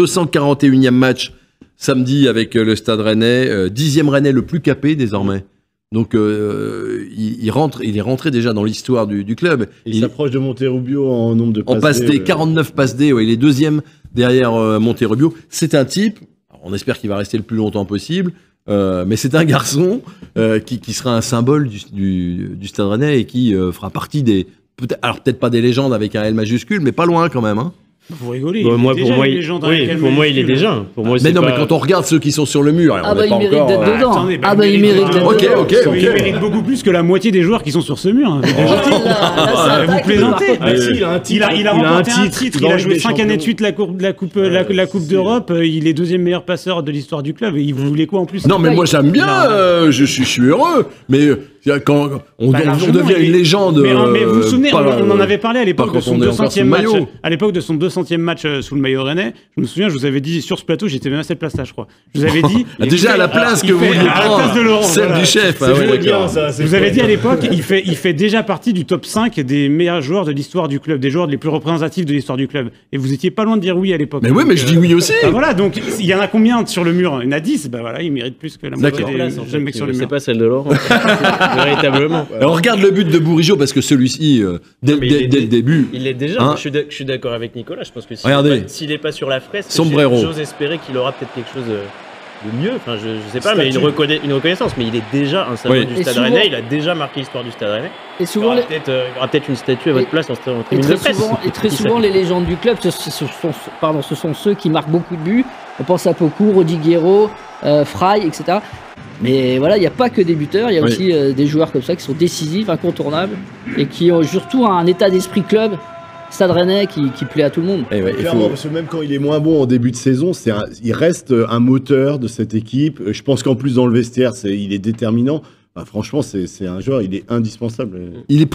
241e match samedi avec le Stade Rennais, 10e Rennais le plus capé désormais. Donc il est rentré déjà dans l'histoire du club. Il s'approche de Monterrubio en nombre de passes. En passe D, 49 passes D, ouais, il est deuxième derrière Monterrubio. C'est un type, on espère qu'il va rester le plus longtemps possible, mais c'est un garçon qui sera un symbole du Stade Rennais et qui fera partie des... peut-être pas des légendes avec un L majuscule, mais pas loin quand même. Hein. Vous rigolez, pour moi, il est déjà. Pour moi, mais non, mais quand on regarde ceux qui sont sur le mur, il mérite d'être dedans. Il mérite d'être dedans. Ok. Il mérite beaucoup plus que la moitié des joueurs qui sont sur ce mur. Vous plaisantez. Il a remporté un titre. Il a joué 5 années de suite la Coupe d'Europe. Il est deuxième meilleur passeur de l'histoire du club. Et vous voulez quoi en plus? Non, mais moi j'aime bien. Je suis heureux. Mais quand on devient une légende. Mais vous vous souvenez, on en avait parlé à l'époque de son 200e match. À l'époque de son 200e match sous le maillot rennais, je me souviens, je vous avais dit sur ce plateau, j'étais même à cette place-là, je crois. Je vous avais dit. Déjà à la place que vous vouliez prendre, celle du chef. Je vous avais dit à l'époque, il fait déjà partie du top 5 des meilleurs joueurs de l'histoire du club, des joueurs les plus représentatifs de l'histoire du club. Et vous étiez pas loin de dire oui à l'époque. Mais oui, mais je dis oui aussi. Voilà, donc il y en a combien sur le mur? Il y en a 10. Bah voilà, il mérite plus que la moitié des jeunes mecs sur le mur. C'est pas celle de Laurent. Véritablement. On regarde le but de Bourigeaud parce que celui-ci, dès le début. Il l'est déjà. Je suis d'accord avec Nicolas. Je pense que s'il n'est pas sur la fresque, j'ose espérer qu'il aura peut-être quelque chose de mieux. Enfin, je sais pas, mais une reconnaissance. Mais il est déjà un symbole du Stade Rennais. Il a déjà marqué l'histoire du Stade Rennais. Et souvent, il y aura peut-être une statue à votre place en tribune de presse. Et très souvent, les légendes du club, ce sont ceux qui marquent beaucoup de buts. On pense à Pokou, Rodi Guerreiro, Fry, etc. Mais voilà, il n'y a pas que des buteurs, il y a aussi des joueurs comme ça qui sont décisifs, incontournables, et qui ont surtout un état d'esprit club, Stade Rennais, qui plaît à tout le monde. Clairement, parce que même quand il est moins bon en début de saison, il reste un moteur de cette équipe. Je pense qu'en plus dans le vestiaire, il est déterminant. Franchement, c'est un joueur, il est indispensable. Il est